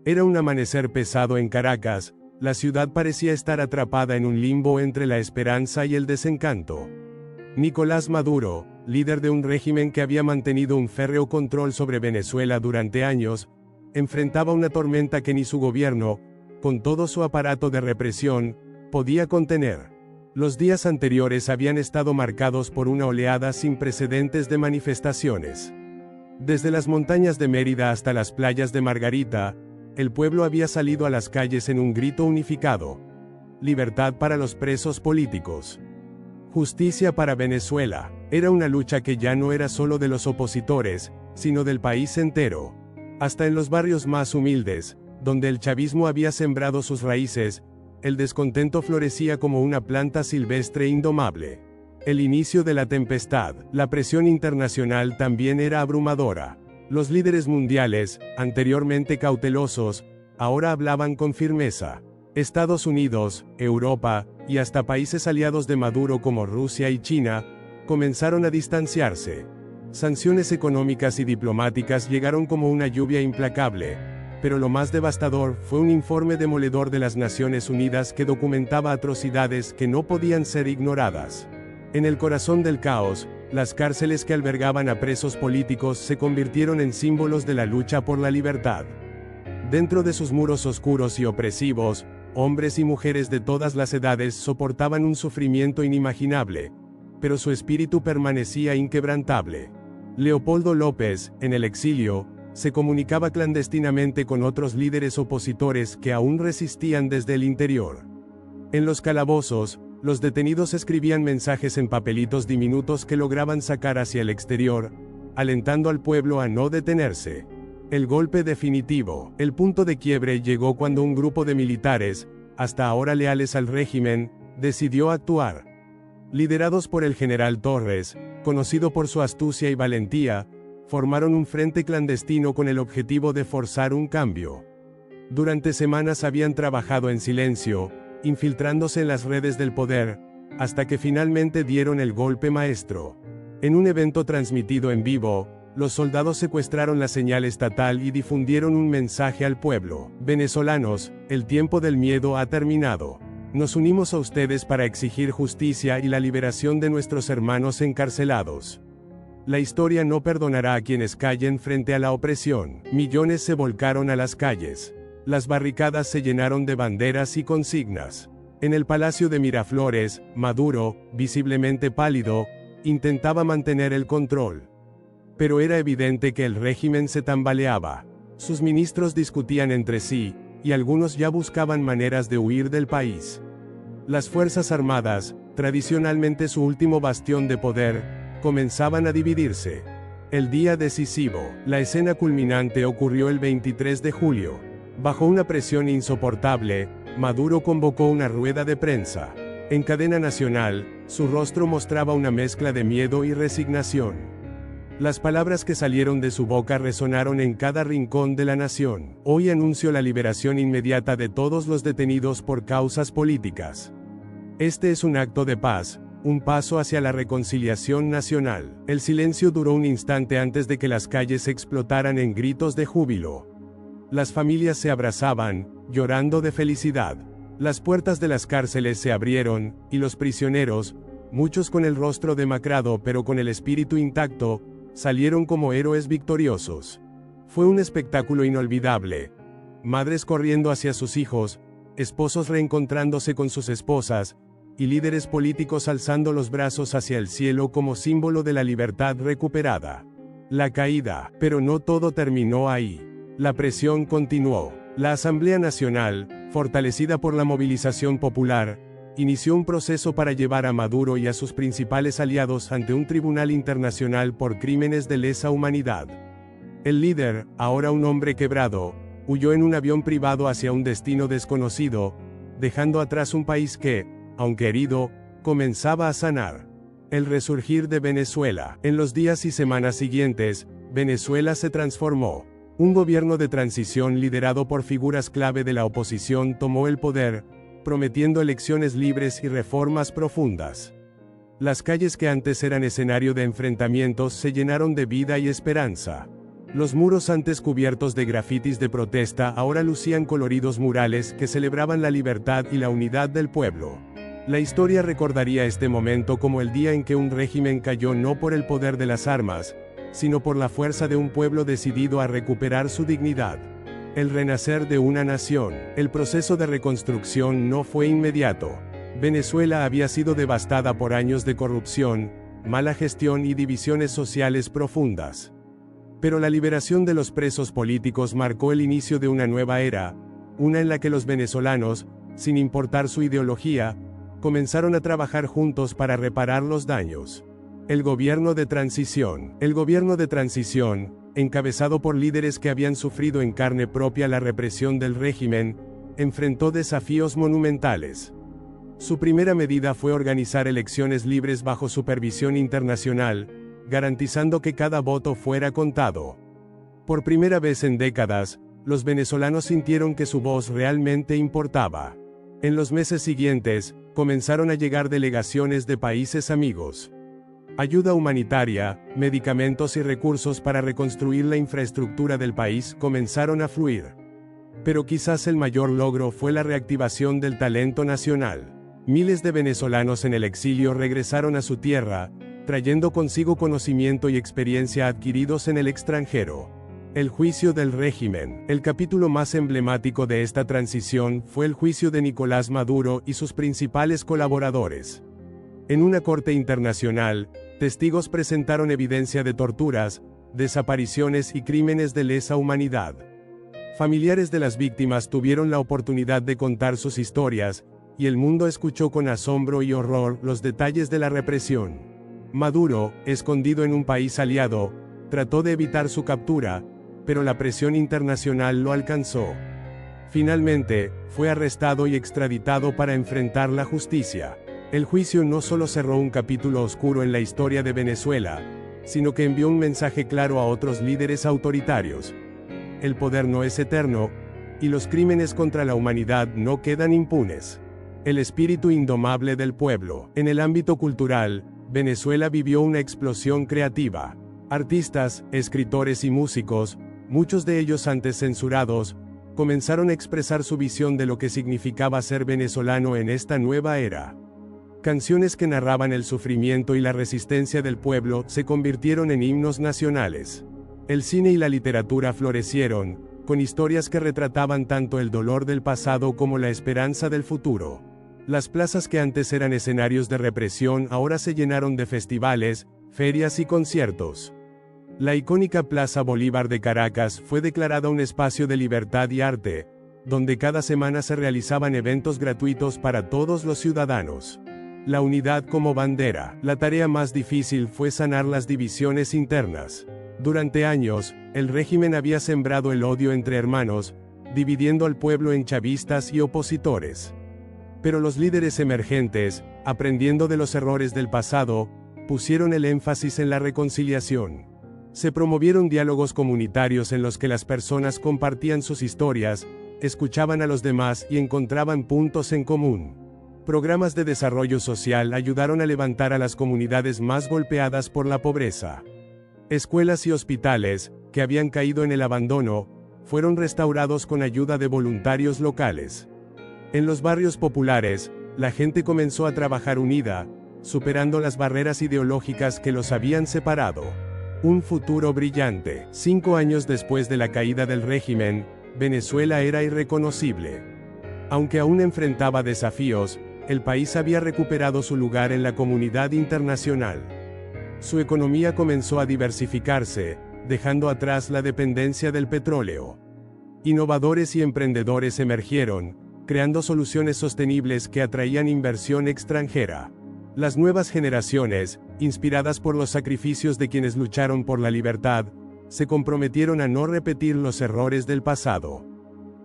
Era un amanecer pesado en Caracas, la ciudad parecía estar atrapada en un limbo entre la esperanza y el desencanto. Nicolás Maduro, líder de un régimen que había mantenido un férreo control sobre Venezuela durante años, enfrentaba una tormenta que ni su gobierno, con todo su aparato de represión, podía contener. Los días anteriores habían estado marcados por una oleada sin precedentes de manifestaciones. Desde las montañas de Mérida hasta las playas de Margarita, el pueblo había salido a las calles en un grito unificado. Libertad para los presos políticos. Justicia para Venezuela. Era una lucha que ya no era solo de los opositores, sino del país entero. Hasta en los barrios más humildes, donde el chavismo había sembrado sus raíces, el descontento florecía como una planta silvestre indomable. El inicio de la tempestad, la presión internacional también era abrumadora. Los líderes mundiales, anteriormente cautelosos, ahora hablaban con firmeza. Estados Unidos, Europa, y hasta países aliados de Maduro como Rusia y China, comenzaron a distanciarse. Sanciones económicas y diplomáticas llegaron como una lluvia implacable, pero lo más devastador fue un informe demoledor de las Naciones Unidas que documentaba atrocidades que no podían ser ignoradas. En el corazón del caos, las cárceles que albergaban a presos políticos se convirtieron en símbolos de la lucha por la libertad. Dentro de sus muros oscuros y opresivos, hombres y mujeres de todas las edades soportaban un sufrimiento inimaginable, pero su espíritu permanecía inquebrantable. Leopoldo López, en el exilio, se comunicaba clandestinamente con otros líderes opositores que aún resistían desde el interior. En los calabozos, los detenidos escribían mensajes en papelitos diminutos que lograban sacar hacia el exterior, alentando al pueblo a no detenerse. El golpe definitivo, el punto de quiebre llegó cuando un grupo de militares, hasta ahora leales al régimen, decidió actuar. Liderados por el general Torres, conocido por su astucia y valentía, formaron un frente clandestino con el objetivo de forzar un cambio. Durante semanas habían trabajado en silencio, infiltrándose en las redes del poder, hasta que finalmente dieron el golpe maestro. En un evento transmitido en vivo, los soldados secuestraron la señal estatal y difundieron un mensaje al pueblo. Venezolanos, el tiempo del miedo ha terminado. Nos unimos a ustedes para exigir justicia y la liberación de nuestros hermanos encarcelados. La historia no perdonará a quienes callen frente a la opresión. Millones se volcaron a las calles. Las barricadas se llenaron de banderas y consignas. En el Palacio de Miraflores, Maduro, visiblemente pálido, intentaba mantener el control. Pero era evidente que el régimen se tambaleaba. Sus ministros discutían entre sí, y algunos ya buscaban maneras de huir del país. Las Fuerzas Armadas, tradicionalmente su último bastión de poder, comenzaban a dividirse. El día decisivo, la escena culminante ocurrió el 23 de julio. Bajo una presión insoportable, Maduro convocó una rueda de prensa. En cadena nacional, su rostro mostraba una mezcla de miedo y resignación. Las palabras que salieron de su boca resonaron en cada rincón de la nación. Hoy anuncio la liberación inmediata de todos los detenidos por causas políticas. Este es un acto de paz, un paso hacia la reconciliación nacional. El silencio duró un instante antes de que las calles explotaran en gritos de júbilo. Las familias se abrazaban, llorando de felicidad. Las puertas de las cárceles se abrieron, y los prisioneros, muchos con el rostro demacrado pero con el espíritu intacto, salieron como héroes victoriosos. Fue un espectáculo inolvidable. Madres corriendo hacia sus hijos, esposos reencontrándose con sus esposas, y líderes políticos alzando los brazos hacia el cielo como símbolo de la libertad recuperada. La caída, pero no todo terminó ahí. La presión continuó. La Asamblea Nacional, fortalecida por la movilización popular, inició un proceso para llevar a Maduro y a sus principales aliados ante un tribunal internacional por crímenes de lesa humanidad. El líder, ahora un hombre quebrado, huyó en un avión privado hacia un destino desconocido, dejando atrás un país que, aunque herido, comenzaba a sanar. El resurgir de Venezuela. En los días y semanas siguientes, Venezuela se transformó. Un gobierno de transición liderado por figuras clave de la oposición tomó el poder, prometiendo elecciones libres y reformas profundas. Las calles que antes eran escenario de enfrentamientos se llenaron de vida y esperanza. Los muros antes cubiertos de grafitis de protesta ahora lucían coloridos murales que celebraban la libertad y la unidad del pueblo. La historia recordaría este momento como el día en que un régimen cayó no por el poder de las armas, sino por la fuerza de un pueblo decidido a recuperar su dignidad. El renacer de una nación. El proceso de reconstrucción no fue inmediato. Venezuela había sido devastada por años de corrupción, mala gestión y divisiones sociales profundas. Pero la liberación de los presos políticos marcó el inicio de una nueva era, una en la que los venezolanos, sin importar su ideología, comenzaron a trabajar juntos para reparar los daños. El gobierno de transición. El gobierno de transición, encabezado por líderes que habían sufrido en carne propia la represión del régimen, enfrentó desafíos monumentales. Su primera medida fue organizar elecciones libres bajo supervisión internacional, garantizando que cada voto fuera contado. Por primera vez en décadas, los venezolanos sintieron que su voz realmente importaba. En los meses siguientes, comenzaron a llegar delegaciones de países amigos. Ayuda humanitaria, medicamentos y recursos para reconstruir la infraestructura del país comenzaron a fluir. Pero quizás el mayor logro fue la reactivación del talento nacional. Miles de venezolanos en el exilio regresaron a su tierra, trayendo consigo conocimiento y experiencia adquiridos en el extranjero. El juicio del régimen. El capítulo más emblemático de esta transición fue el juicio de Nicolás Maduro y sus principales colaboradores. En una corte internacional, testigos presentaron evidencia de torturas, desapariciones y crímenes de lesa humanidad. Familiares de las víctimas tuvieron la oportunidad de contar sus historias, y el mundo escuchó con asombro y horror los detalles de la represión. Maduro, escondido en un país aliado, trató de evitar su captura, pero la presión internacional lo alcanzó. Finalmente, fue arrestado y extraditado para enfrentar la justicia. El juicio no solo cerró un capítulo oscuro en la historia de Venezuela, sino que envió un mensaje claro a otros líderes autoritarios. El poder no es eterno, y los crímenes contra la humanidad no quedan impunes. El espíritu indomable del pueblo. En el ámbito cultural, Venezuela vivió una explosión creativa. Artistas, escritores y músicos, muchos de ellos antes censurados, comenzaron a expresar su visión de lo que significaba ser venezolano en esta nueva era. Canciones que narraban el sufrimiento y la resistencia del pueblo se convirtieron en himnos nacionales. El cine y la literatura florecieron, con historias que retrataban tanto el dolor del pasado como la esperanza del futuro. Las plazas que antes eran escenarios de represión ahora se llenaron de festivales, ferias y conciertos. La icónica Plaza Bolívar de Caracas fue declarada un espacio de libertad y arte, donde cada semana se realizaban eventos gratuitos para todos los ciudadanos. La unidad como bandera. La tarea más difícil fue sanar las divisiones internas. Durante años, el régimen había sembrado el odio entre hermanos, dividiendo al pueblo en chavistas y opositores. Pero los líderes emergentes, aprendiendo de los errores del pasado, pusieron el énfasis en la reconciliación. Se promovieron diálogos comunitarios en los que las personas compartían sus historias, escuchaban a los demás y encontraban puntos en común. Programas de desarrollo social ayudaron a levantar a las comunidades más golpeadas por la pobreza. Escuelas y hospitales, que habían caído en el abandono, fueron restaurados con ayuda de voluntarios locales. En los barrios populares, la gente comenzó a trabajar unida, superando las barreras ideológicas que los habían separado. Un futuro brillante. 5 años después de la caída del régimen, Venezuela era irreconocible. Aunque aún enfrentaba desafíos, el país había recuperado su lugar en la comunidad internacional. Su economía comenzó a diversificarse, dejando atrás la dependencia del petróleo. Innovadores y emprendedores emergieron, creando soluciones sostenibles que atraían inversión extranjera. Las nuevas generaciones, inspiradas por los sacrificios de quienes lucharon por la libertad, se comprometieron a no repetir los errores del pasado.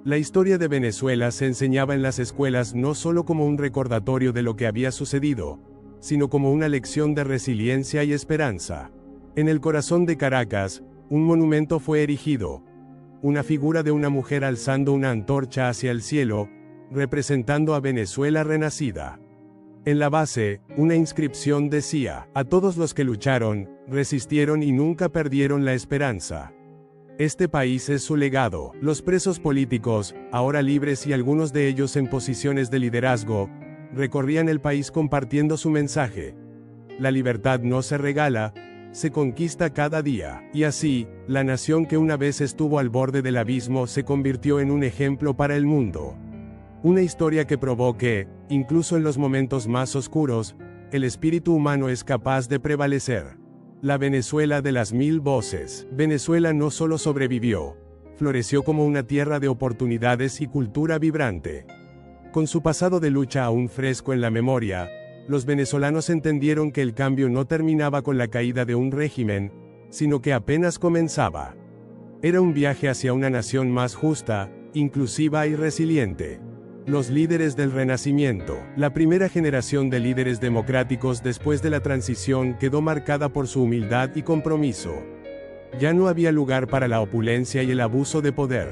La historia de Venezuela se enseñaba en las escuelas no solo como un recordatorio de lo que había sucedido, sino como una lección de resiliencia y esperanza. En el corazón de Caracas, un monumento fue erigido, una figura de una mujer alzando una antorcha hacia el cielo, representando a Venezuela renacida. En la base, una inscripción decía: a todos los que lucharon, resistieron y nunca perdieron la esperanza. Este país es su legado. Los presos políticos, ahora libres y algunos de ellos en posiciones de liderazgo, recorrían el país compartiendo su mensaje. La libertad no se regala, se conquista cada día. Y así, la nación que una vez estuvo al borde del abismo se convirtió en un ejemplo para el mundo. Una historia que probó que, incluso en los momentos más oscuros, el espíritu humano es capaz de prevalecer. La Venezuela de las 1000 voces. Venezuela no solo sobrevivió, floreció como una tierra de oportunidades y cultura vibrante. Con su pasado de lucha aún fresco en la memoria, los venezolanos entendieron que el cambio no terminaba con la caída de un régimen, sino que apenas comenzaba. Era un viaje hacia una nación más justa, inclusiva y resiliente. Los líderes del Renacimiento. La primera generación de líderes democráticos después de la transición quedó marcada por su humildad y compromiso. Ya no había lugar para la opulencia y el abuso de poder.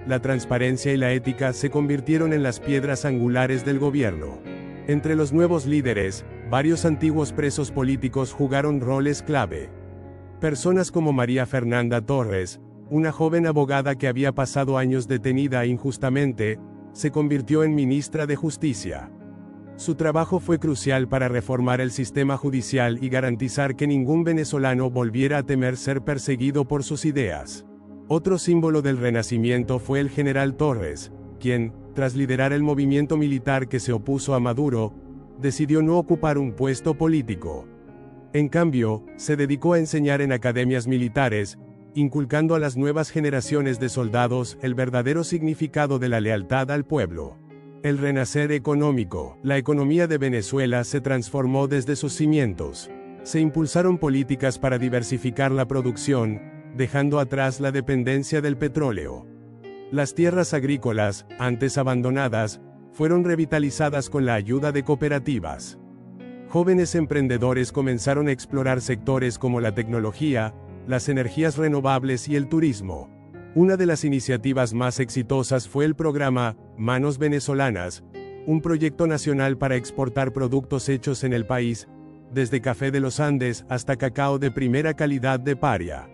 La transparencia y la ética se convirtieron en las piedras angulares del gobierno. Entre los nuevos líderes, varios antiguos presos políticos jugaron roles clave. Personas como María Fernanda Torres, una joven abogada que había pasado años detenida injustamente, se convirtió en ministra de Justicia. Su trabajo fue crucial para reformar el sistema judicial y garantizar que ningún venezolano volviera a temer ser perseguido por sus ideas. Otro símbolo del Renacimiento fue el general Torres, quien, tras liderar el movimiento militar que se opuso a Maduro, decidió no ocupar un puesto político. En cambio, se dedicó a enseñar en academias militares, inculcando a las nuevas generaciones de soldados el verdadero significado de la lealtad al pueblo. El renacer económico. La economía de Venezuela se transformó desde sus cimientos. Se impulsaron políticas para diversificar la producción, dejando atrás la dependencia del petróleo. Las tierras agrícolas, antes abandonadas, fueron revitalizadas con la ayuda de cooperativas. Jóvenes emprendedores comenzaron a explorar sectores como la tecnología, las energías renovables y el turismo. Una de las iniciativas más exitosas fue el programa Manos Venezolanas, un proyecto nacional para exportar productos hechos en el país, desde café de los Andes hasta cacao de primera calidad de Paria.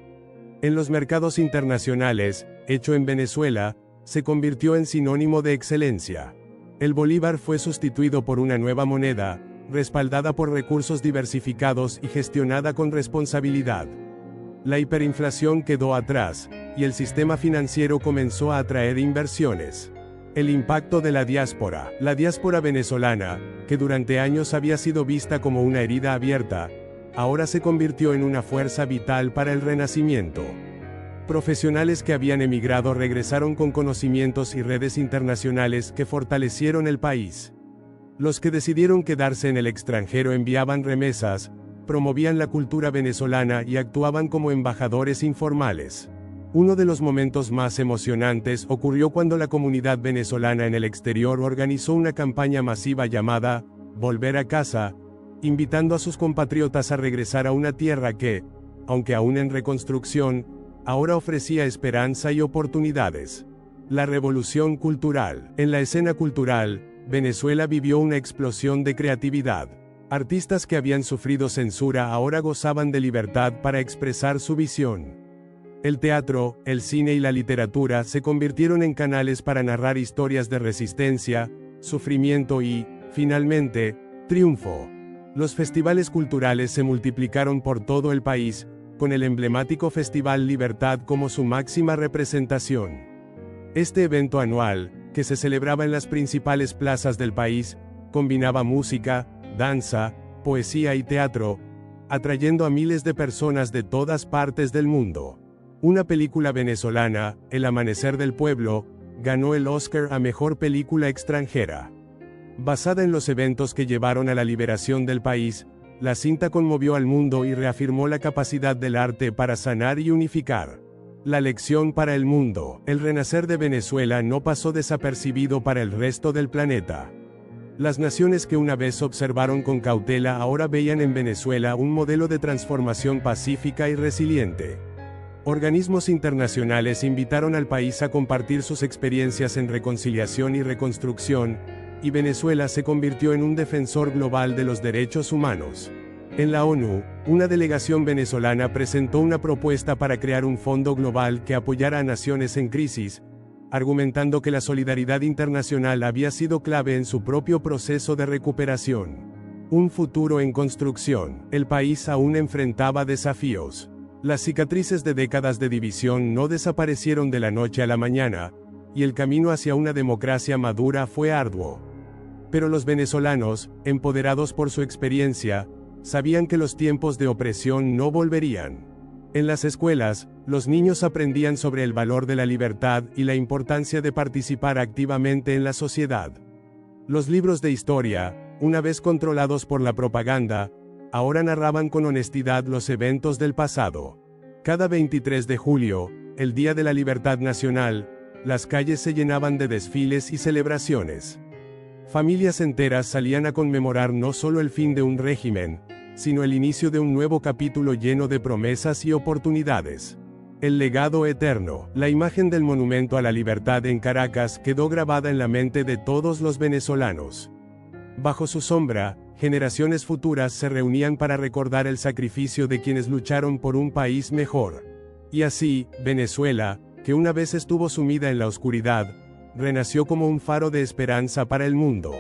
En los mercados internacionales, hecho en Venezuela, se convirtió en sinónimo de excelencia. El bolívar fue sustituido por una nueva moneda, respaldada por recursos diversificados y gestionada con responsabilidad. La hiperinflación quedó atrás, y el sistema financiero comenzó a atraer inversiones. El impacto de la diáspora. La diáspora venezolana, que durante años había sido vista como una herida abierta, ahora se convirtió en una fuerza vital para el renacimiento. Profesionales que habían emigrado regresaron con conocimientos y redes internacionales que fortalecieron el país. Los que decidieron quedarse en el extranjero enviaban remesas, promovían la cultura venezolana y actuaban como embajadores informales. Uno de los momentos más emocionantes ocurrió cuando la comunidad venezolana en el exterior organizó una campaña masiva llamada Volver a Casa, invitando a sus compatriotas a regresar a una tierra que, aunque aún en reconstrucción, ahora ofrecía esperanza y oportunidades. La revolución cultural. En la escena cultural, Venezuela vivió una explosión de creatividad. Artistas que habían sufrido censura ahora gozaban de libertad para expresar su visión. El teatro, el cine y la literatura se convirtieron en canales para narrar historias de resistencia, sufrimiento y, finalmente, triunfo. Los festivales culturales se multiplicaron por todo el país, con el emblemático Festival Libertad como su máxima representación. Este evento anual, que se celebraba en las principales plazas del país, combinaba música, danza, poesía y teatro, atrayendo a miles de personas de todas partes del mundo. Una película venezolana, El Amanecer del Pueblo, ganó el Oscar a Mejor Película Extranjera. Basada en los eventos que llevaron a la liberación del país, la cinta conmovió al mundo y reafirmó la capacidad del arte para sanar y unificar. La lección para el mundo. El renacer de Venezuela no pasó desapercibido para el resto del planeta. Las naciones que una vez observaron con cautela ahora veían en Venezuela un modelo de transformación pacífica y resiliente. Organismos internacionales invitaron al país a compartir sus experiencias en reconciliación y reconstrucción, y Venezuela se convirtió en un defensor global de los derechos humanos. En la ONU, una delegación venezolana presentó una propuesta para crear un fondo global que apoyara a naciones en crisis, argumentando que la solidaridad internacional había sido clave en su propio proceso de recuperación. Un futuro en construcción. El país aún enfrentaba desafíos. Las cicatrices de décadas de división no desaparecieron de la noche a la mañana, y el camino hacia una democracia madura fue arduo. Pero los venezolanos, empoderados por su experiencia, sabían que los tiempos de opresión no volverían. En las escuelas, los niños aprendían sobre el valor de la libertad y la importancia de participar activamente en la sociedad. Los libros de historia, una vez controlados por la propaganda, ahora narraban con honestidad los eventos del pasado. Cada 23 de julio, el Día de la Libertad Nacional, las calles se llenaban de desfiles y celebraciones. Familias enteras salían a conmemorar no solo el fin de un régimen, sino el inicio de un nuevo capítulo lleno de promesas y oportunidades. El legado eterno. La imagen del Monumento a la Libertad en Caracas quedó grabada en la mente de todos los venezolanos. Bajo su sombra, generaciones futuras se reunían para recordar el sacrificio de quienes lucharon por un país mejor. Y así, Venezuela, que una vez estuvo sumida en la oscuridad, renació como un faro de esperanza para el mundo.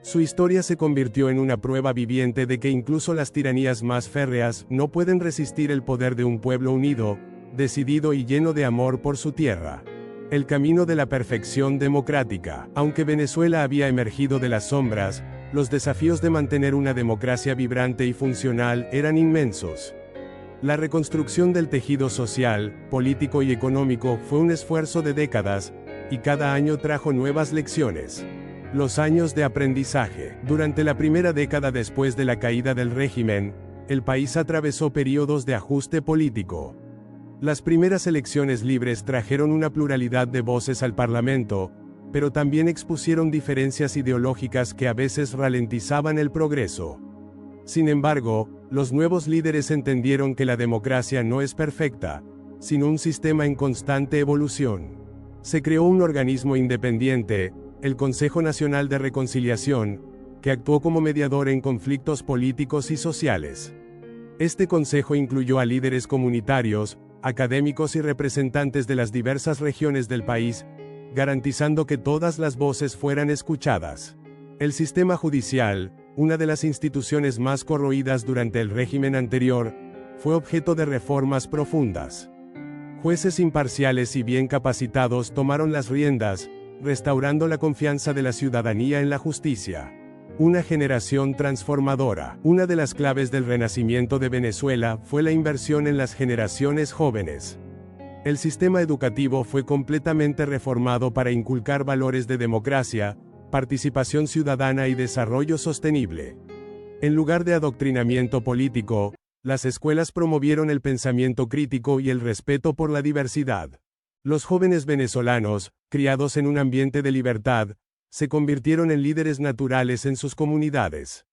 Su historia se convirtió en una prueba viviente de que incluso las tiranías más férreas no pueden resistir el poder de un pueblo unido, decidido y lleno de amor por su tierra. El camino de la perfección democrática. Aunque Venezuela había emergido de las sombras, los desafíos de mantener una democracia vibrante y funcional eran inmensos. La reconstrucción del tejido social, político y económico fue un esfuerzo de décadas, y cada año trajo nuevas lecciones. Los años de aprendizaje. Durante la primera década después de la caída del régimen, el país atravesó periodos de ajuste político. Las primeras elecciones libres trajeron una pluralidad de voces al Parlamento, pero también expusieron diferencias ideológicas que a veces ralentizaban el progreso. Sin embargo, los nuevos líderes entendieron que la democracia no es perfecta, sino un sistema en constante evolución. Se creó un organismo independiente, el Consejo Nacional de Reconciliación, que actuó como mediador en conflictos políticos y sociales. Este consejo incluyó a líderes comunitarios, académicos y representantes de las diversas regiones del país, garantizando que todas las voces fueran escuchadas. El sistema judicial, una de las instituciones más corroídas durante el régimen anterior, fue objeto de reformas profundas. Jueces imparciales y bien capacitados tomaron las riendas, restaurando la confianza de la ciudadanía en la justicia. Una generación transformadora. Una de las claves del renacimiento de Venezuela fue la inversión en las generaciones jóvenes. El sistema educativo fue completamente reformado para inculcar valores de democracia, participación ciudadana y desarrollo sostenible. En lugar de adoctrinamiento político, las escuelas promovieron el pensamiento crítico y el respeto por la diversidad. Los jóvenes venezolanos, criados en un ambiente de libertad, se convirtieron en líderes naturales en sus comunidades.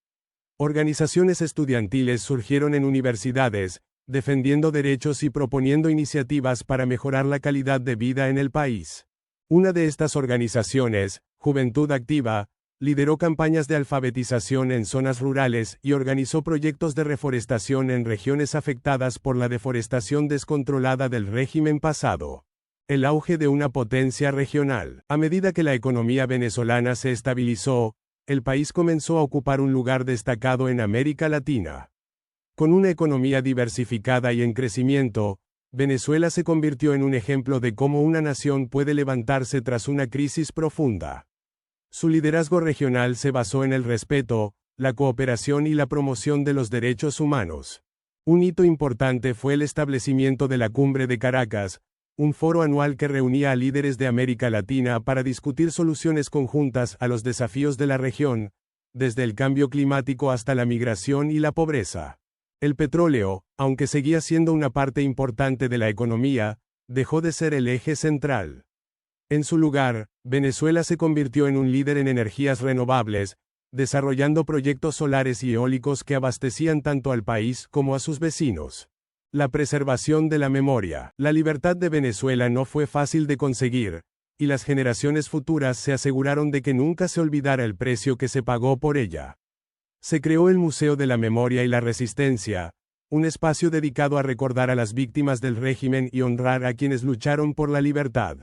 Organizaciones estudiantiles surgieron en universidades, defendiendo derechos y proponiendo iniciativas para mejorar la calidad de vida en el país. Una de estas organizaciones, Juventud Activa, lideró campañas de alfabetización en zonas rurales y organizó proyectos de reforestación en regiones afectadas por la deforestación descontrolada del régimen pasado. El auge de una potencia regional. A medida que la economía venezolana se estabilizó, el país comenzó a ocupar un lugar destacado en América Latina. Con una economía diversificada y en crecimiento, Venezuela se convirtió en un ejemplo de cómo una nación puede levantarse tras una crisis profunda. Su liderazgo regional se basó en el respeto, la cooperación y la promoción de los derechos humanos. Un hito importante fue el establecimiento de la Cumbre de Caracas, un foro anual que reunía a líderes de América Latina para discutir soluciones conjuntas a los desafíos de la región, desde el cambio climático hasta la migración y la pobreza. El petróleo, aunque seguía siendo una parte importante de la economía, dejó de ser el eje central. En su lugar, Venezuela se convirtió en un líder en energías renovables, desarrollando proyectos solares y eólicos que abastecían tanto al país como a sus vecinos. La preservación de la memoria. La libertad de Venezuela no fue fácil de conseguir, y las generaciones futuras se aseguraron de que nunca se olvidara el precio que se pagó por ella. Se creó el Museo de la Memoria y la Resistencia, un espacio dedicado a recordar a las víctimas del régimen y honrar a quienes lucharon por la libertad.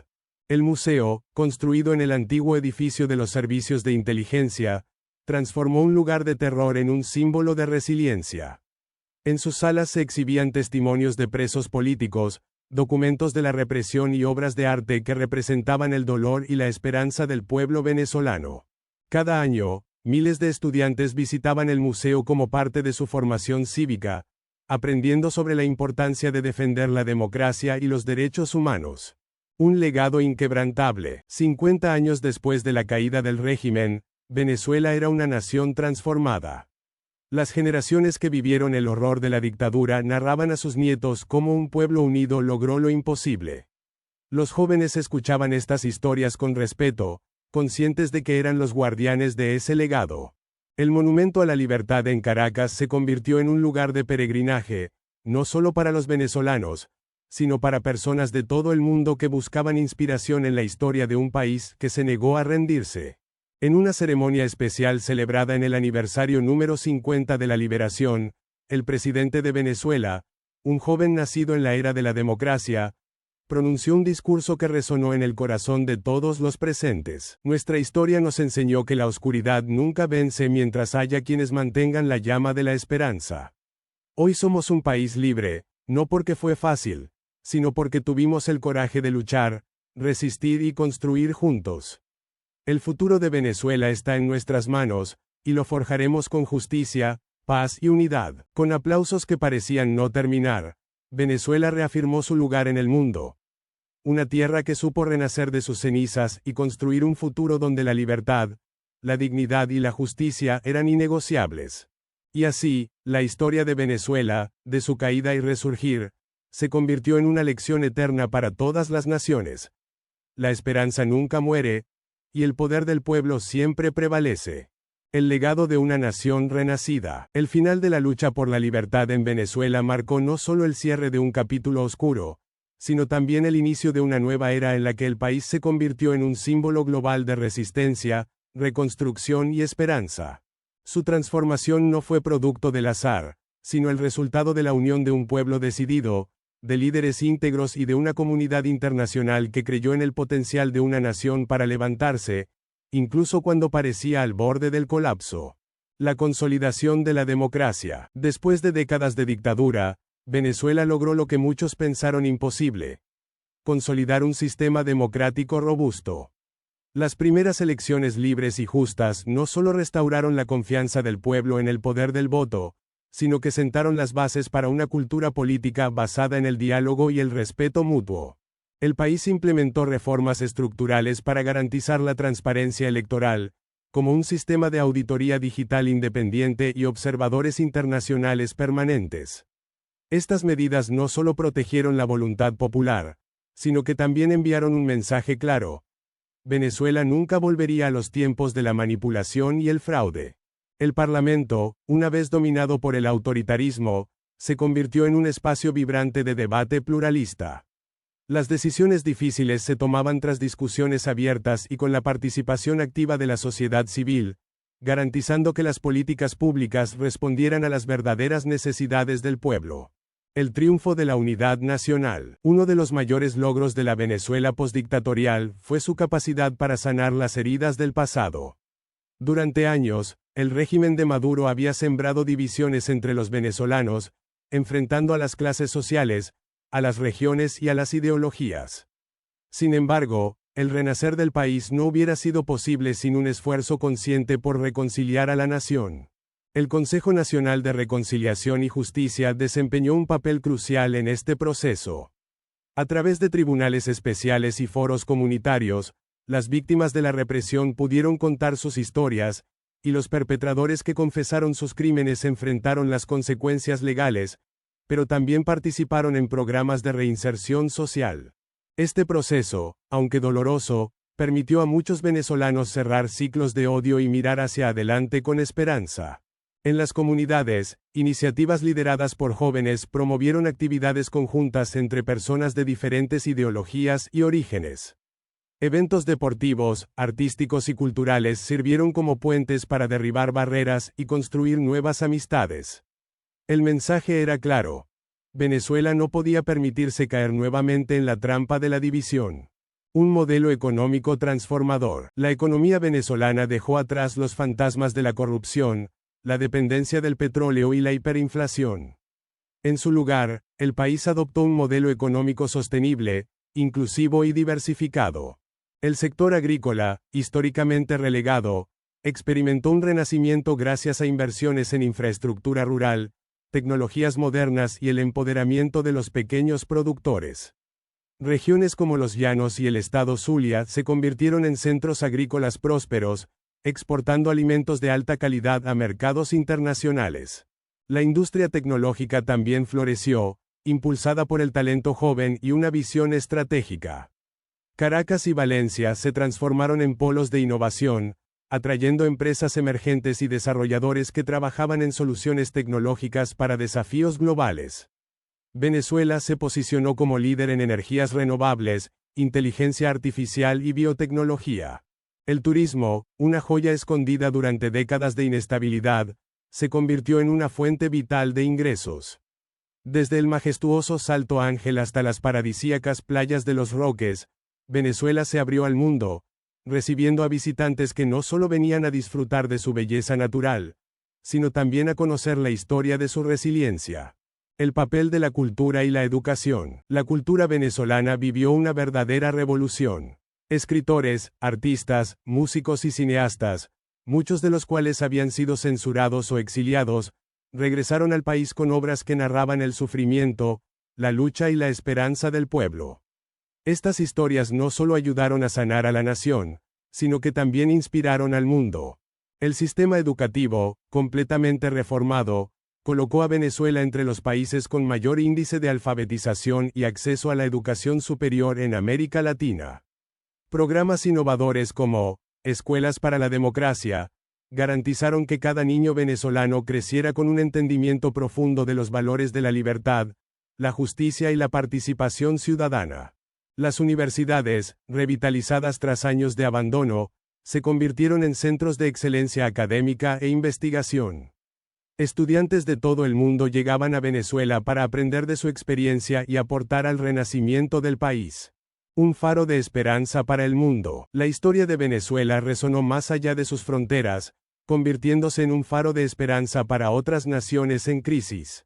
El museo, construido en el antiguo edificio de los servicios de inteligencia, transformó un lugar de terror en un símbolo de resiliencia. En sus salas se exhibían testimonios de presos políticos, documentos de la represión y obras de arte que representaban el dolor y la esperanza del pueblo venezolano. Cada año, miles de estudiantes visitaban el museo como parte de su formación cívica, aprendiendo sobre la importancia de defender la democracia y los derechos humanos. Un legado inquebrantable. 50 años después de la caída del régimen, Venezuela era una nación transformada. Las generaciones que vivieron el horror de la dictadura narraban a sus nietos cómo un pueblo unido logró lo imposible. Los jóvenes escuchaban estas historias con respeto, conscientes de que eran los guardianes de ese legado. El Monumento a la Libertad en Caracas se convirtió en un lugar de peregrinaje, no solo para los venezolanos, sino para personas de todo el mundo que buscaban inspiración en la historia de un país que se negó a rendirse. En una ceremonia especial celebrada en el aniversario número 50 de la liberación, el presidente de Venezuela, un joven nacido en la era de la democracia, pronunció un discurso que resonó en el corazón de todos los presentes. Nuestra historia nos enseñó que la oscuridad nunca vence mientras haya quienes mantengan la llama de la esperanza. Hoy somos un país libre, no porque fue fácil, sino porque tuvimos el coraje de luchar, resistir y construir juntos. El futuro de Venezuela está en nuestras manos, y lo forjaremos con justicia, paz y unidad. Con aplausos que parecían no terminar, Venezuela reafirmó su lugar en el mundo. Una tierra que supo renacer de sus cenizas y construir un futuro donde la libertad, la dignidad y la justicia eran innegociables. Y así, la historia de Venezuela, de su caída y resurgir, se convirtió en una lección eterna para todas las naciones. La esperanza nunca muere, y el poder del pueblo siempre prevalece. El legado de una nación renacida. El final de la lucha por la libertad en Venezuela marcó no solo el cierre de un capítulo oscuro, sino también el inicio de una nueva era en la que el país se convirtió en un símbolo global de resistencia, reconstrucción y esperanza. Su transformación no fue producto del azar, sino el resultado de la unión de un pueblo decidido, de líderes íntegros y de una comunidad internacional que creyó en el potencial de una nación para levantarse, incluso cuando parecía al borde del colapso. La consolidación de la democracia. Después de décadas de dictadura, Venezuela logró lo que muchos pensaron imposible: consolidar un sistema democrático robusto. Las primeras elecciones libres y justas no solo restauraron la confianza del pueblo en el poder del voto, sino que sentaron las bases para una cultura política basada en el diálogo y el respeto mutuo. El país implementó reformas estructurales para garantizar la transparencia electoral, como un sistema de auditoría digital independiente y observadores internacionales permanentes. Estas medidas no solo protegieron la voluntad popular, sino que también enviaron un mensaje claro: Venezuela nunca volvería a los tiempos de la manipulación y el fraude. El Parlamento, una vez dominado por el autoritarismo, se convirtió en un espacio vibrante de debate pluralista. Las decisiones difíciles se tomaban tras discusiones abiertas y con la participación activa de la sociedad civil, garantizando que las políticas públicas respondieran a las verdaderas necesidades del pueblo. El triunfo de la unidad nacional. Uno de los mayores logros de la Venezuela postdictatorial fue su capacidad para sanar las heridas del pasado. Durante años, el régimen de Maduro había sembrado divisiones entre los venezolanos, enfrentando a las clases sociales, a las regiones y a las ideologías. Sin embargo, el renacer del país no hubiera sido posible sin un esfuerzo consciente por reconciliar a la nación. El Consejo Nacional de Reconciliación y Justicia desempeñó un papel crucial en este proceso. A través de tribunales especiales y foros comunitarios, las víctimas de la represión pudieron contar sus historias, y los perpetradores que confesaron sus crímenes enfrentaron las consecuencias legales, pero también participaron en programas de reinserción social. Este proceso, aunque doloroso, permitió a muchos venezolanos cerrar ciclos de odio y mirar hacia adelante con esperanza. En las comunidades, iniciativas lideradas por jóvenes promovieron actividades conjuntas entre personas de diferentes ideologías y orígenes. Eventos deportivos, artísticos y culturales sirvieron como puentes para derribar barreras y construir nuevas amistades. El mensaje era claro. Venezuela no podía permitirse caer nuevamente en la trampa de la división. Un modelo económico transformador. La economía venezolana dejó atrás los fantasmas de la corrupción, la dependencia del petróleo y la hiperinflación. En su lugar, el país adoptó un modelo económico sostenible, inclusivo y diversificado. El sector agrícola, históricamente relegado, experimentó un renacimiento gracias a inversiones en infraestructura rural, tecnologías modernas y el empoderamiento de los pequeños productores. Regiones como los Llanos y el estado Zulia se convirtieron en centros agrícolas prósperos, exportando alimentos de alta calidad a mercados internacionales. La industria tecnológica también floreció, impulsada por el talento joven y una visión estratégica. Caracas y Valencia se transformaron en polos de innovación, atrayendo empresas emergentes y desarrolladores que trabajaban en soluciones tecnológicas para desafíos globales. Venezuela se posicionó como líder en energías renovables, inteligencia artificial y biotecnología. El turismo, una joya escondida durante décadas de inestabilidad, se convirtió en una fuente vital de ingresos. Desde el majestuoso Salto Ángel hasta las paradisíacas playas de Los Roques, Venezuela se abrió al mundo, recibiendo a visitantes que no solo venían a disfrutar de su belleza natural, sino también a conocer la historia de su resiliencia. El papel de la cultura y la educación. La cultura venezolana vivió una verdadera revolución. Escritores, artistas, músicos y cineastas, muchos de los cuales habían sido censurados o exiliados, regresaron al país con obras que narraban el sufrimiento, la lucha y la esperanza del pueblo. Estas historias no solo ayudaron a sanar a la nación, sino que también inspiraron al mundo. El sistema educativo, completamente reformado, colocó a Venezuela entre los países con mayor índice de alfabetización y acceso a la educación superior en América Latina. Programas innovadores como Escuelas para la Democracia garantizaron que cada niño venezolano creciera con un entendimiento profundo de los valores de la libertad, la justicia y la participación ciudadana. Las universidades, revitalizadas tras años de abandono, se convirtieron en centros de excelencia académica e investigación. Estudiantes de todo el mundo llegaban a Venezuela para aprender de su experiencia y aportar al renacimiento del país. Un faro de esperanza para el mundo. La historia de Venezuela resonó más allá de sus fronteras, convirtiéndose en un faro de esperanza para otras naciones en crisis.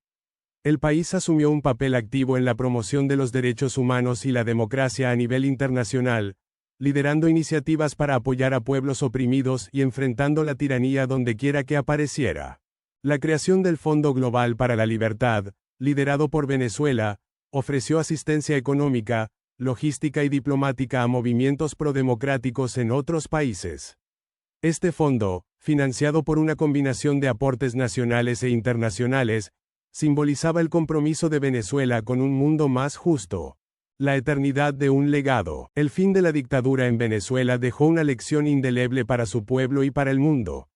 El país asumió un papel activo en la promoción de los derechos humanos y la democracia a nivel internacional, liderando iniciativas para apoyar a pueblos oprimidos y enfrentando la tiranía donde quiera que apareciera. La creación del Fondo Global para la Libertad, liderado por Venezuela, ofreció asistencia económica, logística y diplomática a movimientos prodemocráticos en otros países. Este fondo, financiado por una combinación de aportes nacionales e internacionales, simbolizaba el compromiso de Venezuela con un mundo más justo. La eternidad de un legado. El fin de la dictadura en Venezuela dejó una lección indeleble para su pueblo y para el mundo.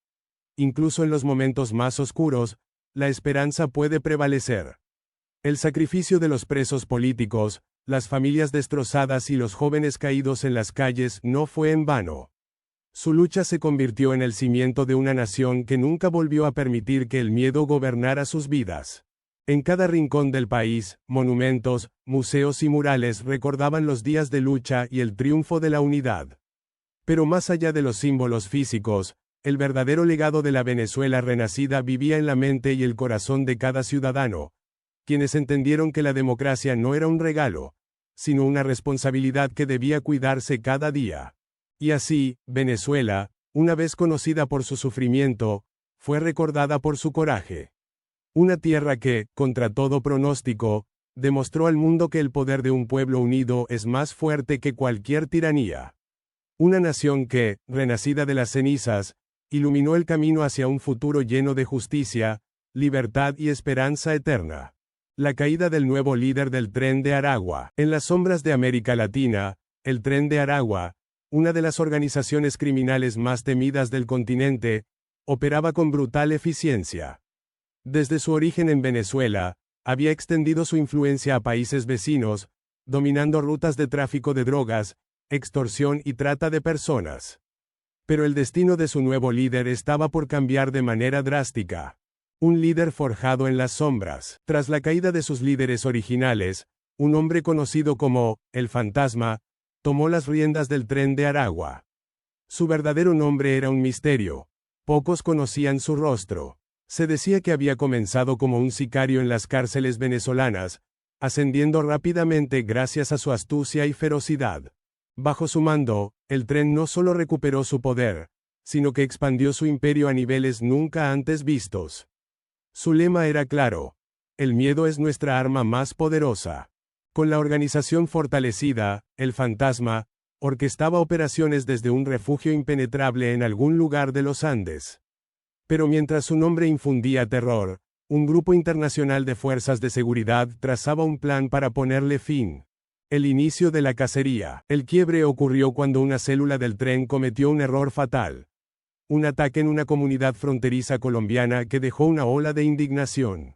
Incluso en los momentos más oscuros, la esperanza puede prevalecer. El sacrificio de los presos políticos, las familias destrozadas y los jóvenes caídos en las calles no fue en vano. Su lucha se convirtió en el cimiento de una nación que nunca volvió a permitir que el miedo gobernara sus vidas. En cada rincón del país, monumentos, museos y murales recordaban los días de lucha y el triunfo de la unidad. Pero más allá de los símbolos físicos, el verdadero legado de la Venezuela renacida vivía en la mente y el corazón de cada ciudadano, quienes entendieron que la democracia no era un regalo, sino una responsabilidad que debía cuidarse cada día. Y así, Venezuela, una vez conocida por su sufrimiento, fue recordada por su coraje. Una tierra que, contra todo pronóstico, demostró al mundo que el poder de un pueblo unido es más fuerte que cualquier tiranía. Una nación que, renacida de las cenizas, iluminó el camino hacia un futuro lleno de justicia, libertad y esperanza eterna. La caída del nuevo líder del Tren de Aragua. En las sombras de América Latina, el Tren de Aragua, una de las organizaciones criminales más temidas del continente, operaba con brutal eficiencia. Desde su origen en Venezuela, había extendido su influencia a países vecinos, dominando rutas de tráfico de drogas, extorsión y trata de personas. Pero el destino de su nuevo líder estaba por cambiar de manera drástica. Un líder forjado en las sombras. Tras la caída de sus líderes originales, un hombre conocido como el Fantasma tomó las riendas del Tren de Aragua. Su verdadero nombre era un misterio. Pocos conocían su rostro. Se decía que había comenzado como un sicario en las cárceles venezolanas, ascendiendo rápidamente gracias a su astucia y ferocidad. Bajo su mando, el tren no solo recuperó su poder, sino que expandió su imperio a niveles nunca antes vistos. Su lema era claro: el miedo es nuestra arma más poderosa. Con la organización fortalecida, el Fantasma orquestaba operaciones desde un refugio impenetrable en algún lugar de los Andes. Pero mientras su nombre infundía terror, un grupo internacional de fuerzas de seguridad trazaba un plan para ponerle fin. El inicio de la cacería. El quiebre ocurrió cuando una célula del tren cometió un error fatal. Un ataque en una comunidad fronteriza colombiana que dejó una ola de indignación.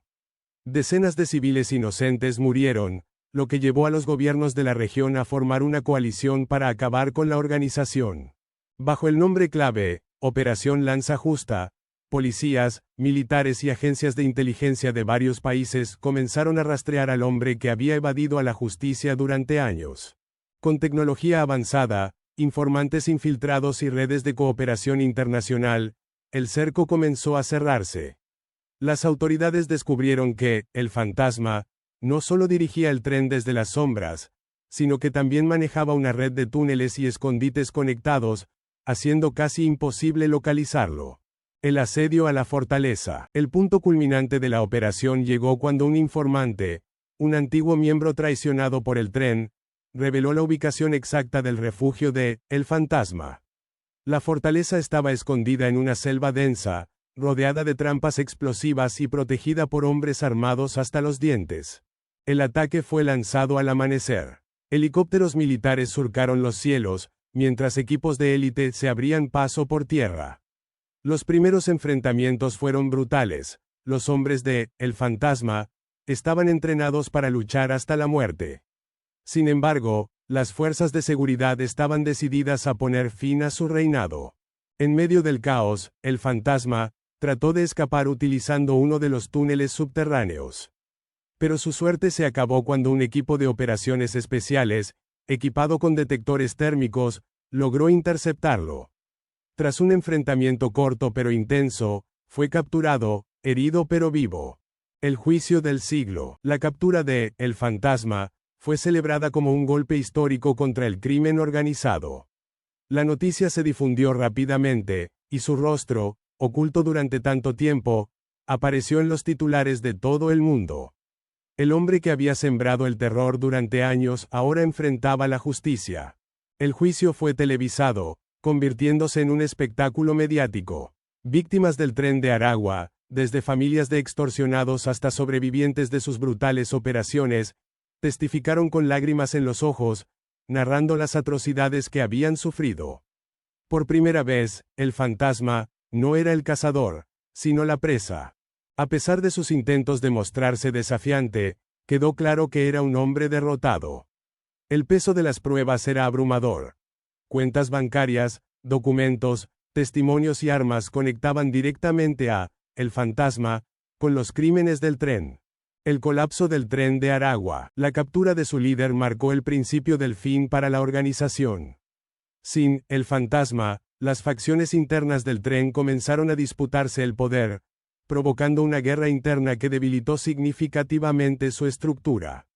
Decenas de civiles inocentes murieron, lo que llevó a los gobiernos de la región a formar una coalición para acabar con la organización. Bajo el nombre clave, Operación Lanza Justa, policías, militares y agencias de inteligencia de varios países comenzaron a rastrear al hombre que había evadido a la justicia durante años. Con tecnología avanzada, informantes infiltrados y redes de cooperación internacional, el cerco comenzó a cerrarse. Las autoridades descubrieron que el Fantasma no solo dirigía el tren desde las sombras, sino que también manejaba una red de túneles y escondites conectados, haciendo casi imposible localizarlo. El asedio a la fortaleza. El punto culminante de la operación llegó cuando un informante, un antiguo miembro traicionado por el tren, reveló la ubicación exacta del refugio de el Fantasma. La fortaleza estaba escondida en una selva densa, rodeada de trampas explosivas y protegida por hombres armados hasta los dientes. El ataque fue lanzado al amanecer. Helicópteros militares surcaron los cielos, mientras equipos de élite se abrían paso por tierra. Los primeros enfrentamientos fueron brutales. Los hombres de el Fantasma estaban entrenados para luchar hasta la muerte. Sin embargo, las fuerzas de seguridad estaban decididas a poner fin a su reinado. En medio del caos, el Fantasma trató de escapar utilizando uno de los túneles subterráneos. Pero su suerte se acabó cuando un equipo de operaciones especiales, equipado con detectores térmicos, logró interceptarlo. Tras un enfrentamiento corto pero intenso, fue capturado, herido pero vivo. El juicio del siglo. La captura de el Fantasma fue celebrada como un golpe histórico contra el crimen organizado. La noticia se difundió rápidamente, y su rostro, oculto durante tanto tiempo, apareció en los titulares de todo el mundo. El hombre que había sembrado el terror durante años ahora enfrentaba la justicia. El juicio fue televisado, convirtiéndose en un espectáculo mediático. Víctimas del Tren de Aragua, desde familias de extorsionados hasta sobrevivientes de sus brutales operaciones, testificaron con lágrimas en los ojos, narrando las atrocidades que habían sufrido. Por primera vez, el Fantasma no era el cazador, sino la presa. A pesar de sus intentos de mostrarse desafiante, quedó claro que era un hombre derrotado. El peso de las pruebas era abrumador. Cuentas bancarias, documentos, testimonios y armas conectaban directamente a el Fantasma con los crímenes del tren. El colapso del Tren de Aragua. La captura de su líder marcó el principio del fin para la organización. Sin el Fantasma, las facciones internas del tren comenzaron a disputarse el poder, provocando una guerra interna que debilitó significativamente su estructura.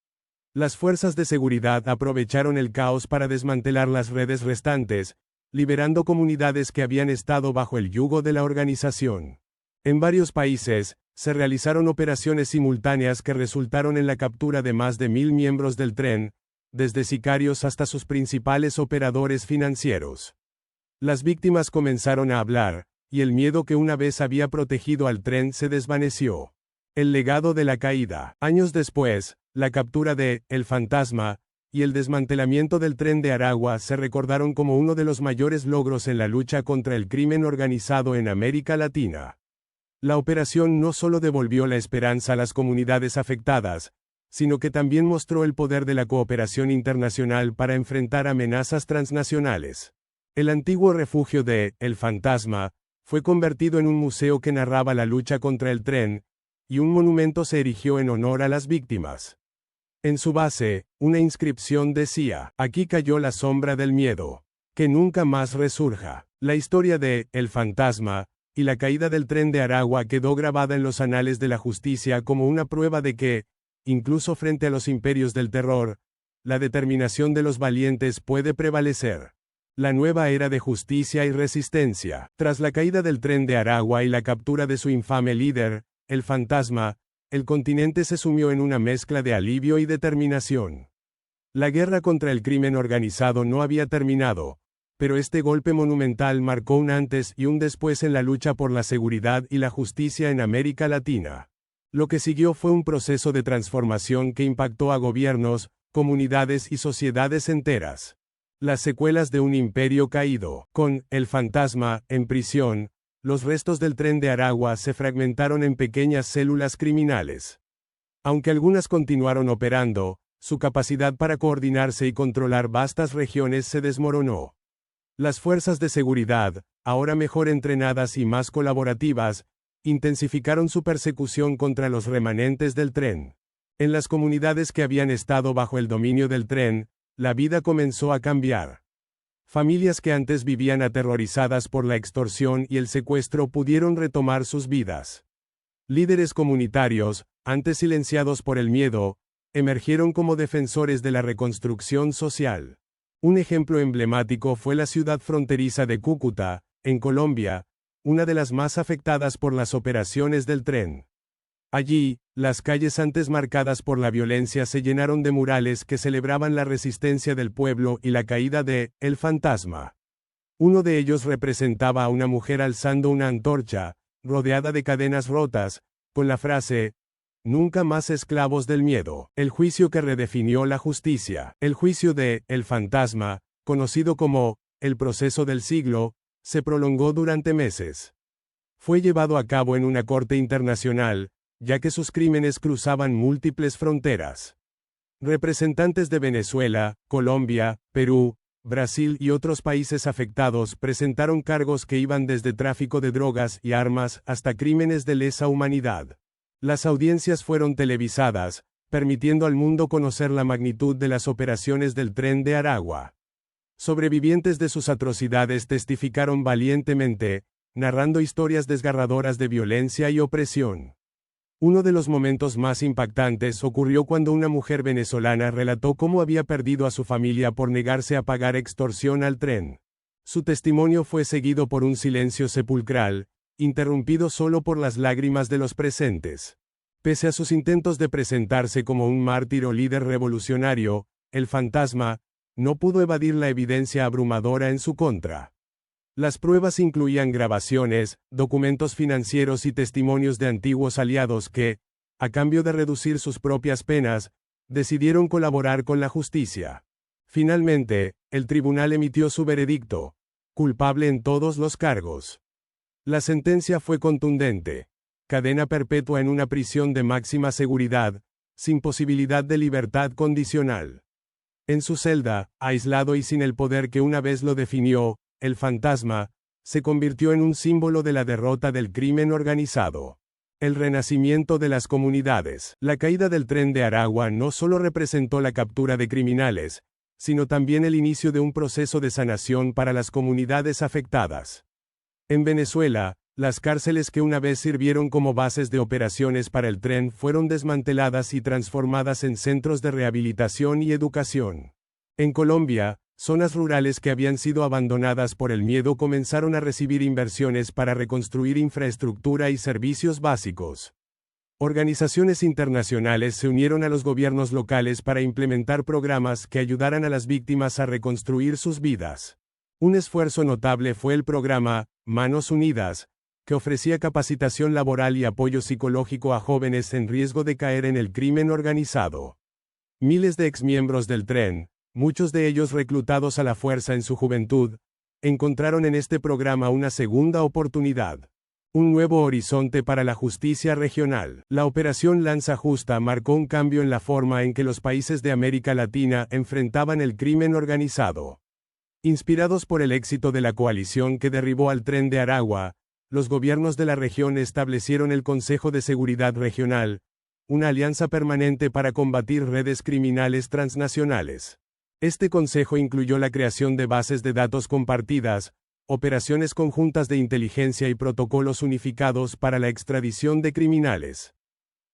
Las fuerzas de seguridad aprovecharon el caos para desmantelar las redes restantes, liberando comunidades que habían estado bajo el yugo de la organización. En varios países, se realizaron operaciones simultáneas que resultaron en la captura de más de 1000 miembros del tren, desde sicarios hasta sus principales operadores financieros. Las víctimas comenzaron a hablar, y el miedo que una vez había protegido al tren se desvaneció. El legado de la caída. Años después, la captura de el Fantasma y el desmantelamiento del Tren de Aragua se recordaron como uno de los mayores logros en la lucha contra el crimen organizado en América Latina. La operación no solo devolvió la esperanza a las comunidades afectadas, sino que también mostró el poder de la cooperación internacional para enfrentar amenazas transnacionales. El antiguo refugio de El Fantasma fue convertido en un museo que narraba la lucha contra el tren, y un monumento se erigió en honor a las víctimas. En su base, una inscripción decía: "Aquí cayó la sombra del miedo. Que nunca más resurja". La historia de El Fantasma y la caída del tren de Aragua quedó grabada en los anales de la justicia como una prueba de que, incluso frente a los imperios del terror, la determinación de los valientes puede prevalecer. La nueva era de justicia y resistencia. Tras la caída del tren de Aragua y la captura de su infame líder, El Fantasma, el continente se sumió en una mezcla de alivio y determinación. La guerra contra el crimen organizado no había terminado, pero este golpe monumental marcó un antes y un después en la lucha por la seguridad y la justicia en América Latina. Lo que siguió fue un proceso de transformación que impactó a gobiernos, comunidades y sociedades enteras. Las secuelas de un imperio caído. Con El Fantasma en prisión, los restos del tren de Aragua se fragmentaron en pequeñas células criminales. Aunque algunas continuaron operando, su capacidad para coordinarse y controlar vastas regiones se desmoronó. Las fuerzas de seguridad, ahora mejor entrenadas y más colaborativas, intensificaron su persecución contra los remanentes del tren. En las comunidades que habían estado bajo el dominio del tren, la vida comenzó a cambiar. Familias que antes vivían aterrorizadas por la extorsión y el secuestro pudieron retomar sus vidas. Líderes comunitarios, antes silenciados por el miedo, emergieron como defensores de la reconstrucción social. Un ejemplo emblemático fue la ciudad fronteriza de Cúcuta, en Colombia, una de las más afectadas por las operaciones del tren. Allí, las calles antes marcadas por la violencia se llenaron de murales que celebraban la resistencia del pueblo y la caída de El Fantasma. Uno de ellos representaba a una mujer alzando una antorcha, rodeada de cadenas rotas, con la frase: "Nunca más esclavos del miedo". El juicio que redefinió la justicia. El juicio de El Fantasma, conocido como el proceso del siglo, se prolongó durante meses. Fue llevado a cabo en una corte internacional, ya que sus crímenes cruzaban múltiples fronteras. Representantes de Venezuela, Colombia, Perú, Brasil y otros países afectados presentaron cargos que iban desde tráfico de drogas y armas hasta crímenes de lesa humanidad. Las audiencias fueron televisadas, permitiendo al mundo conocer la magnitud de las operaciones del tren de Aragua. Sobrevivientes de sus atrocidades testificaron valientemente, narrando historias desgarradoras de violencia y opresión. Uno de los momentos más impactantes ocurrió cuando una mujer venezolana relató cómo había perdido a su familia por negarse a pagar extorsión al tren. Su testimonio fue seguido por un silencio sepulcral, interrumpido solo por las lágrimas de los presentes. Pese a sus intentos de presentarse como un mártir o líder revolucionario, El Fantasma no pudo evadir la evidencia abrumadora en su contra. Las pruebas incluían grabaciones, documentos financieros y testimonios de antiguos aliados que, a cambio de reducir sus propias penas, decidieron colaborar con la justicia. Finalmente, el tribunal emitió su veredicto: culpable en todos los cargos. La sentencia fue contundente: cadena perpetua en una prisión de máxima seguridad, sin posibilidad de libertad condicional. En su celda, aislado y sin el poder que una vez lo definió, El Fantasma se convirtió en un símbolo de la derrota del crimen organizado. El renacimiento de las comunidades. La caída del tren de Aragua no solo representó la captura de criminales, sino también el inicio de un proceso de sanación para las comunidades afectadas. En Venezuela, las cárceles que una vez sirvieron como bases de operaciones para el tren fueron desmanteladas y transformadas en centros de rehabilitación y educación. En Colombia, zonas rurales que habían sido abandonadas por el miedo comenzaron a recibir inversiones para reconstruir infraestructura y servicios básicos. Organizaciones internacionales se unieron a los gobiernos locales para implementar programas que ayudaran a las víctimas a reconstruir sus vidas. Un esfuerzo notable fue el programa Manos Unidas, que ofrecía capacitación laboral y apoyo psicológico a jóvenes en riesgo de caer en el crimen organizado. Miles de exmiembros del tren, muchos de ellos reclutados a la fuerza en su juventud, encontraron en este programa una segunda oportunidad. Un nuevo horizonte para la justicia regional. La Operación Lanza Justa marcó un cambio en la forma en que los países de América Latina enfrentaban el crimen organizado. Inspirados por el éxito de la coalición que derribó al Tren de Aragua, los gobiernos de la región establecieron el Consejo de Seguridad Regional, una alianza permanente para combatir redes criminales transnacionales. Este consejo incluyó la creación de bases de datos compartidas, operaciones conjuntas de inteligencia y protocolos unificados para la extradición de criminales.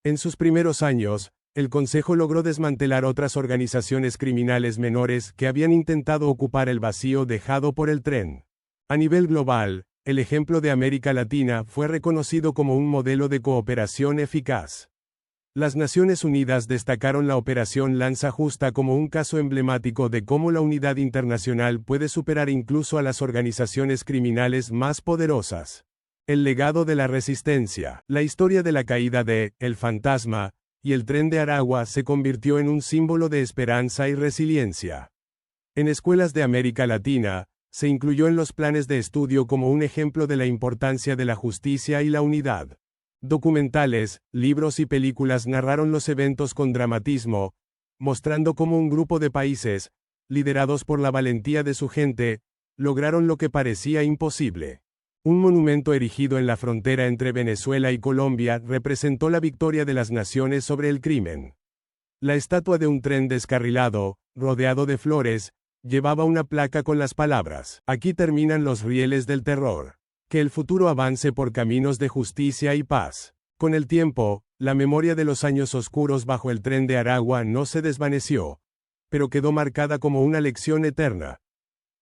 En sus primeros años, el Consejo logró desmantelar otras organizaciones criminales menores que habían intentado ocupar el vacío dejado por el tren. A nivel global, el ejemplo de América Latina fue reconocido como un modelo de cooperación eficaz. Las Naciones Unidas destacaron la Operación Lanza Justa como un caso emblemático de cómo la unidad internacional puede superar incluso a las organizaciones criminales más poderosas. El legado de la resistencia. La historia de la caída de El Fantasma y el Tren de Aragua se convirtió en un símbolo de esperanza y resiliencia. En escuelas de América Latina, se incluyó en los planes de estudio como un ejemplo de la importancia de la justicia y la unidad. Documentales, libros y películas narraron los eventos con dramatismo, mostrando cómo un grupo de países, liderados por la valentía de su gente, lograron lo que parecía imposible. Un monumento erigido en la frontera entre Venezuela y Colombia representó la victoria de las naciones sobre el crimen. La estatua de un tren descarrilado, rodeado de flores, llevaba una placa con las palabras: "Aquí terminan los rieles del terror. Que el futuro avance por caminos de justicia y paz". Con el tiempo, la memoria de los años oscuros bajo el Tren de Aragua no se desvaneció, pero quedó marcada como una lección eterna.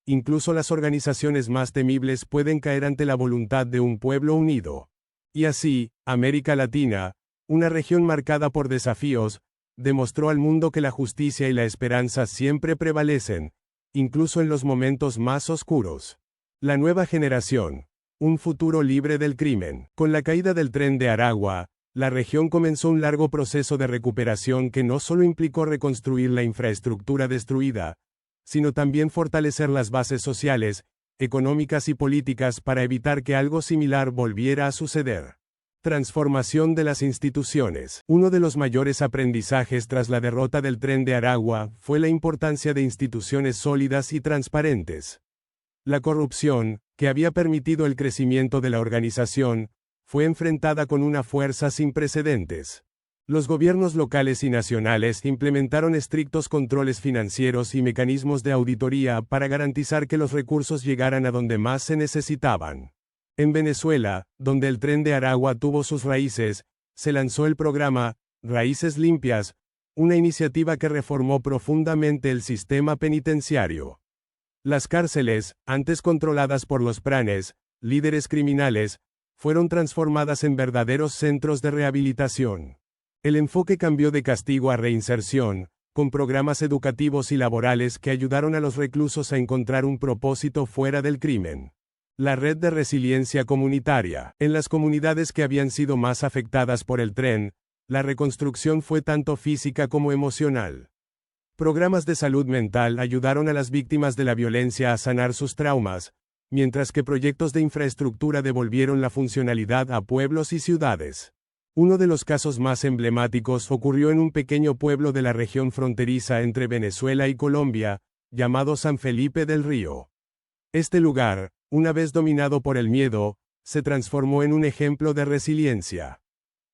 Incluso las organizaciones más temibles pueden caer ante la voluntad de un pueblo unido. Y así, América Latina, una región marcada por desafíos, demostró al mundo que la justicia y la esperanza siempre prevalecen, incluso en los momentos más oscuros. La nueva generación. Un futuro libre del crimen. Con la caída del Tren de Aragua, la región comenzó un largo proceso de recuperación que no solo implicó reconstruir la infraestructura destruida, sino también fortalecer las bases sociales, económicas y políticas para evitar que algo similar volviera a suceder. Transformación de las instituciones. Uno de los mayores aprendizajes tras la derrota del Tren de Aragua fue la importancia de instituciones sólidas y transparentes. La corrupción, que había permitido el crecimiento de la organización, fue enfrentada con una fuerza sin precedentes. Los gobiernos locales y nacionales implementaron estrictos controles financieros y mecanismos de auditoría para garantizar que los recursos llegaran a donde más se necesitaban. En Venezuela, donde el Tren de Aragua tuvo sus raíces, se lanzó el programa Raíces Limpias, una iniciativa que reformó profundamente el sistema penitenciario. Las cárceles, antes controladas por los pranes, líderes criminales, fueron transformadas en verdaderos centros de rehabilitación. El enfoque cambió de castigo a reinserción, con programas educativos y laborales que ayudaron a los reclusos a encontrar un propósito fuera del crimen. La red de resiliencia comunitaria. En las comunidades que habían sido más afectadas por el tren, la reconstrucción fue tanto física como emocional. Programas de salud mental ayudaron a las víctimas de la violencia a sanar sus traumas, mientras que proyectos de infraestructura devolvieron la funcionalidad a pueblos y ciudades. Uno de los casos más emblemáticos ocurrió en un pequeño pueblo de la región fronteriza entre Venezuela y Colombia, llamado San Felipe del Río. Este lugar, una vez dominado por el miedo, se transformó en un ejemplo de resiliencia.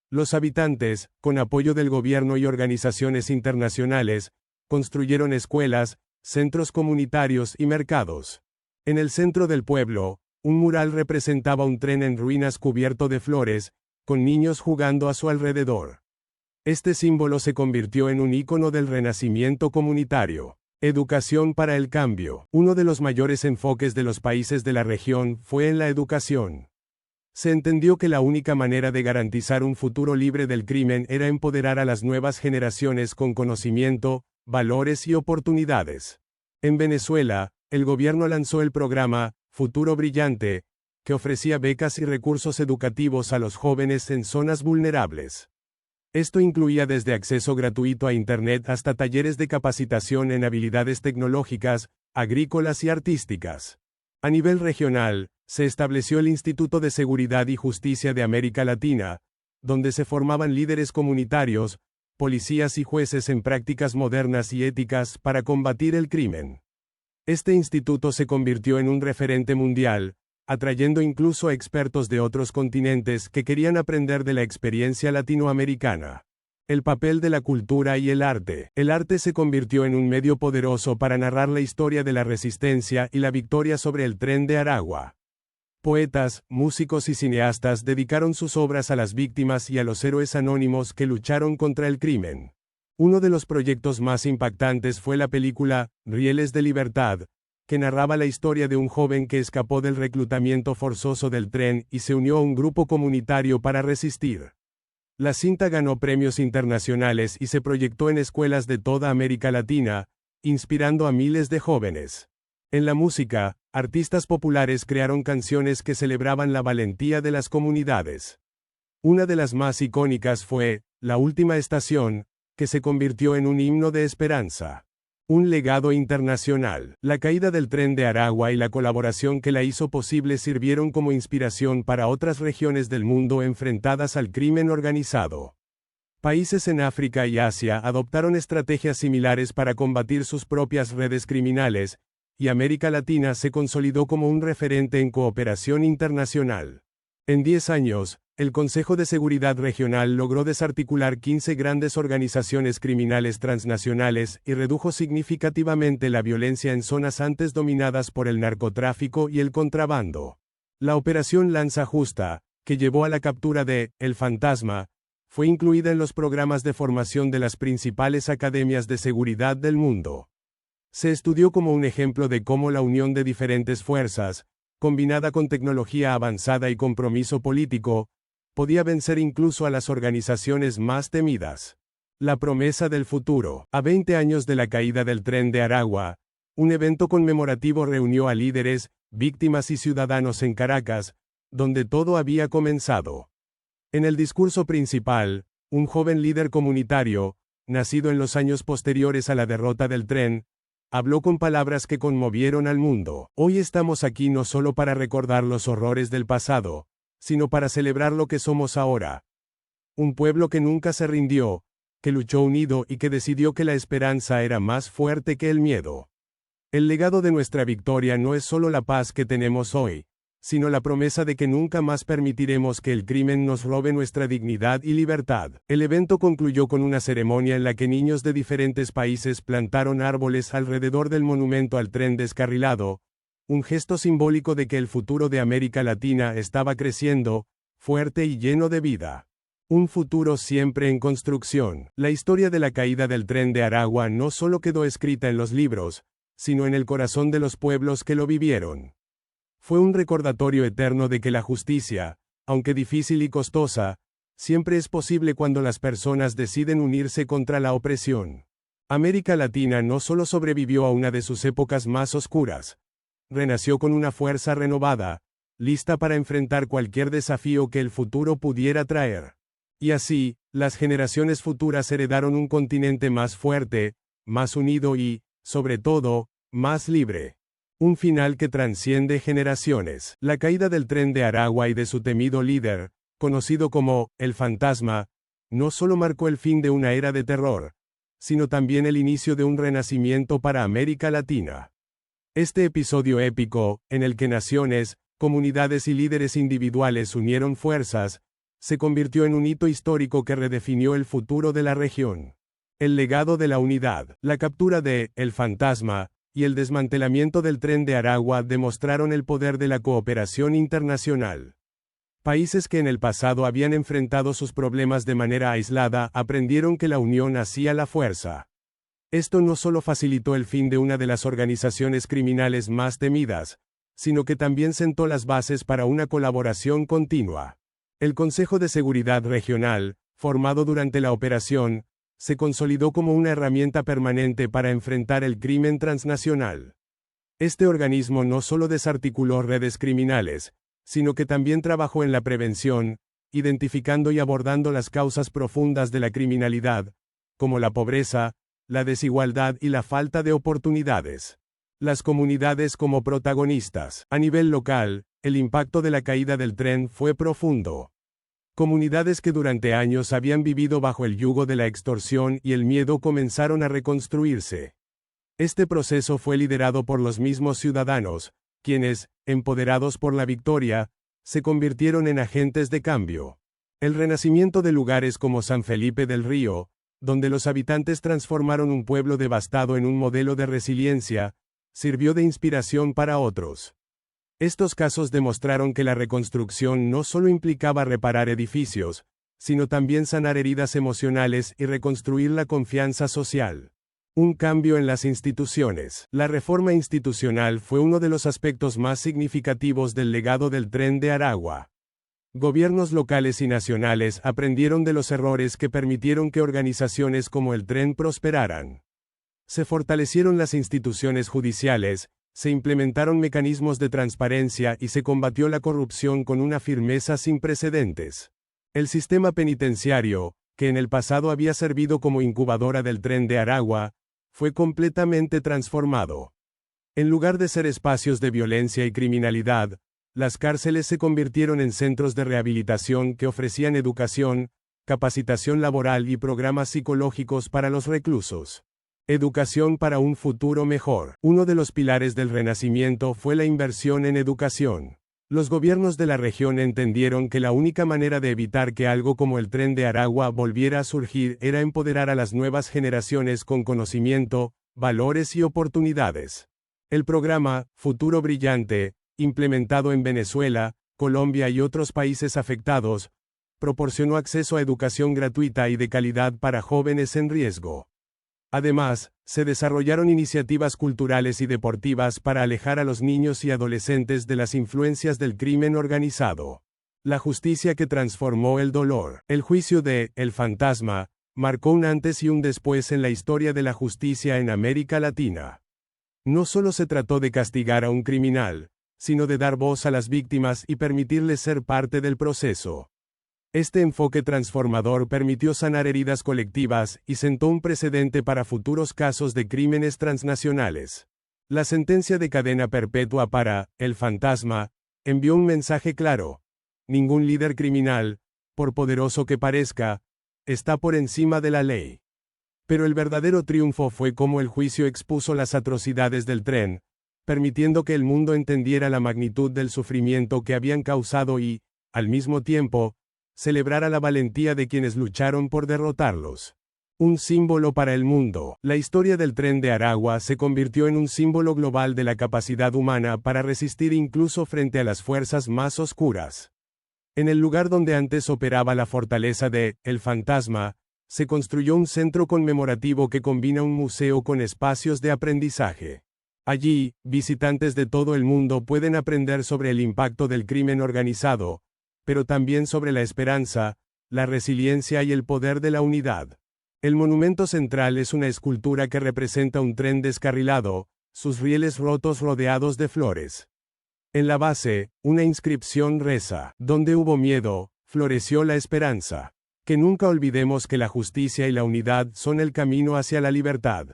Los habitantes, con apoyo del gobierno y organizaciones internacionales, construyeron escuelas, centros comunitarios y mercados. En el centro del pueblo, un mural representaba un tren en ruinas cubierto de flores, con niños jugando a su alrededor. Este símbolo se convirtió en un ícono del renacimiento comunitario. Educación para el cambio. Uno de los mayores enfoques de los países de la región fue en la educación. Se entendió que la única manera de garantizar un futuro libre del crimen era empoderar a las nuevas generaciones con conocimiento, valores y oportunidades. En Venezuela, el gobierno lanzó el programa Futuro Brillante, que ofrecía becas y recursos educativos a los jóvenes en zonas vulnerables. Esto incluía desde acceso gratuito a Internet hasta talleres de capacitación en habilidades tecnológicas, agrícolas y artísticas. A nivel regional, se estableció el Instituto de Seguridad y Justicia de América Latina, donde se formaban líderes comunitarios, policías y jueces en prácticas modernas y éticas para combatir el crimen. Este instituto se convirtió en un referente mundial, atrayendo incluso a expertos de otros continentes que querían aprender de la experiencia latinoamericana. El papel de la cultura y el arte. El arte se convirtió en un medio poderoso para narrar la historia de la resistencia y la victoria sobre el Tren de Aragua. Poetas, músicos y cineastas dedicaron sus obras a las víctimas y a los héroes anónimos que lucharon contra el crimen. Uno de los proyectos más impactantes fue la película Rieles de Libertad, que narraba la historia de un joven que escapó del reclutamiento forzoso del tren y se unió a un grupo comunitario para resistir. La cinta ganó premios internacionales y se proyectó en escuelas de toda América Latina, inspirando a miles de jóvenes. En la música, artistas populares crearon canciones que celebraban la valentía de las comunidades. Una de las más icónicas fue La Última Estación, que se convirtió en un himno de esperanza. Un legado internacional. La caída del Tren de Aragua y la colaboración que la hizo posible sirvieron como inspiración para otras regiones del mundo enfrentadas al crimen organizado. Países en África y Asia adoptaron estrategias similares para combatir sus propias redes criminales, y América Latina se consolidó como un referente en cooperación internacional. En 10 años, el Consejo de Seguridad Regional logró desarticular 15 grandes organizaciones criminales transnacionales y redujo significativamente la violencia en zonas antes dominadas por el narcotráfico y el contrabando. La Operación Lanza Justa, que llevó a la captura de El Fantasma, fue incluida en los programas de formación de las principales academias de seguridad del mundo. Se estudió como un ejemplo de cómo la unión de diferentes fuerzas, combinada con tecnología avanzada y compromiso político, podía vencer incluso a las organizaciones más temidas. La promesa del futuro. A 20 años de la caída del Tren de Aragua, un evento conmemorativo reunió a líderes, víctimas y ciudadanos en Caracas, donde todo había comenzado. En el discurso principal, un joven líder comunitario, nacido en los años posteriores a la derrota del tren, habló con palabras que conmovieron al mundo. Hoy estamos aquí no solo para recordar los horrores del pasado, sino para celebrar lo que somos ahora. Un pueblo que nunca se rindió, que luchó unido y que decidió que la esperanza era más fuerte que el miedo. El legado de nuestra victoria no es solo la paz que tenemos hoy, sino la promesa de que nunca más permitiremos que el crimen nos robe nuestra dignidad y libertad. El evento concluyó con una ceremonia en la que niños de diferentes países plantaron árboles alrededor del monumento al tren descarrilado, un gesto simbólico de que el futuro de América Latina estaba creciendo, fuerte y lleno de vida. Un futuro siempre en construcción. La historia de la caída del Tren de Aragua no solo quedó escrita en los libros, sino en el corazón de los pueblos que lo vivieron. Fue un recordatorio eterno de que la justicia, aunque difícil y costosa, siempre es posible cuando las personas deciden unirse contra la opresión. América Latina no solo sobrevivió a una de sus épocas más oscuras, renació con una fuerza renovada, lista para enfrentar cualquier desafío que el futuro pudiera traer. Y así, las generaciones futuras heredaron un continente más fuerte, más unido y, sobre todo, más libre. Un final que trasciende generaciones. La caída del Tren de Aragua y de su temido líder, conocido como El Fantasma, no solo marcó el fin de una era de terror, sino también el inicio de un renacimiento para América Latina. Este episodio épico, en el que naciones, comunidades y líderes individuales unieron fuerzas, se convirtió en un hito histórico que redefinió el futuro de la región. El legado de la unidad, la captura de El Fantasma, y el desmantelamiento del Tren de Aragua demostraron el poder de la cooperación internacional. Países que en el pasado habían enfrentado sus problemas de manera aislada aprendieron que la unión hacía la fuerza. Esto no solo facilitó el fin de una de las organizaciones criminales más temidas, sino que también sentó las bases para una colaboración continua. El Consejo de Seguridad Regional, formado durante la operación, se consolidó como una herramienta permanente para enfrentar el crimen transnacional. Este organismo no solo desarticuló redes criminales, sino que también trabajó en la prevención, identificando y abordando las causas profundas de la criminalidad, como la pobreza, la desigualdad y la falta de oportunidades. Las comunidades como protagonistas. A nivel local, el impacto de la caída del tren fue profundo. Comunidades que durante años habían vivido bajo el yugo de la extorsión y el miedo comenzaron a reconstruirse. Este proceso fue liderado por los mismos ciudadanos, quienes, empoderados por la victoria, se convirtieron en agentes de cambio. El renacimiento de lugares como San Felipe del Río, donde los habitantes transformaron un pueblo devastado en un modelo de resiliencia, sirvió de inspiración para otros. Estos casos demostraron que la reconstrucción no solo implicaba reparar edificios, sino también sanar heridas emocionales y reconstruir la confianza social. Un cambio en las instituciones. La reforma institucional fue uno de los aspectos más significativos del legado del Tren de Aragua. Gobiernos locales y nacionales aprendieron de los errores que permitieron que organizaciones como el Tren prosperaran. Se fortalecieron las instituciones judiciales, se implementaron mecanismos de transparencia y se combatió la corrupción con una firmeza sin precedentes. El sistema penitenciario, que en el pasado había servido como incubadora del Tren de Aragua, fue completamente transformado. En lugar de ser espacios de violencia y criminalidad, las cárceles se convirtieron en centros de rehabilitación que ofrecían educación, capacitación laboral y programas psicológicos para los reclusos. Educación para un futuro mejor. Uno de los pilares del Renacimiento fue la inversión en educación. Los gobiernos de la región entendieron que la única manera de evitar que algo como el Tren de Aragua volviera a surgir era empoderar a las nuevas generaciones con conocimiento, valores y oportunidades. El programa, Futuro Brillante, implementado en Venezuela, Colombia y otros países afectados, proporcionó acceso a educación gratuita y de calidad para jóvenes en riesgo. Además, se desarrollaron iniciativas culturales y deportivas para alejar a los niños y adolescentes de las influencias del crimen organizado. La justicia que transformó el dolor. El juicio de El Fantasma marcó un antes y un después en la historia de la justicia en América Latina. No solo se trató de castigar a un criminal, sino de dar voz a las víctimas y permitirles ser parte del proceso. Este enfoque transformador permitió sanar heridas colectivas y sentó un precedente para futuros casos de crímenes transnacionales. La sentencia de cadena perpetua para El Fantasma envió un mensaje claro: ningún líder criminal, por poderoso que parezca, está por encima de la ley. Pero el verdadero triunfo fue cómo el juicio expuso las atrocidades del tren, permitiendo que el mundo entendiera la magnitud del sufrimiento que habían causado y, al mismo tiempo, celebrara la valentía de quienes lucharon por derrotarlos. Un símbolo para el mundo. La historia del Tren de Aragua se convirtió en un símbolo global de la capacidad humana para resistir incluso frente a las fuerzas más oscuras. En el lugar donde antes operaba la fortaleza de El Fantasma, se construyó un centro conmemorativo que combina un museo con espacios de aprendizaje. Allí, visitantes de todo el mundo pueden aprender sobre el impacto del crimen organizado, pero también sobre la esperanza, la resiliencia y el poder de la unidad. El monumento central es una escultura que representa un tren descarrilado, sus rieles rotos rodeados de flores. En la base, una inscripción reza: donde hubo miedo, floreció la esperanza. Que nunca olvidemos que la justicia y la unidad son el camino hacia la libertad.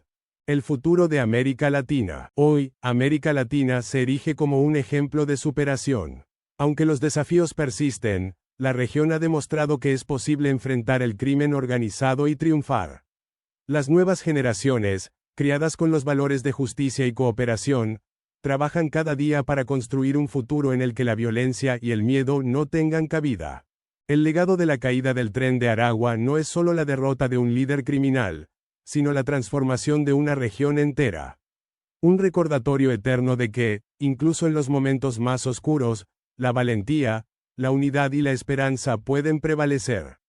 El futuro de América Latina. Hoy, América Latina se erige como un ejemplo de superación. Aunque los desafíos persisten, la región ha demostrado que es posible enfrentar el crimen organizado y triunfar. Las nuevas generaciones, criadas con los valores de justicia y cooperación, trabajan cada día para construir un futuro en el que la violencia y el miedo no tengan cabida. El legado de la caída del Tren de Aragua no es solo la derrota de un líder criminal, sino la transformación de una región entera. Un recordatorio eterno de que, incluso en los momentos más oscuros, la valentía, la unidad y la esperanza pueden prevalecer.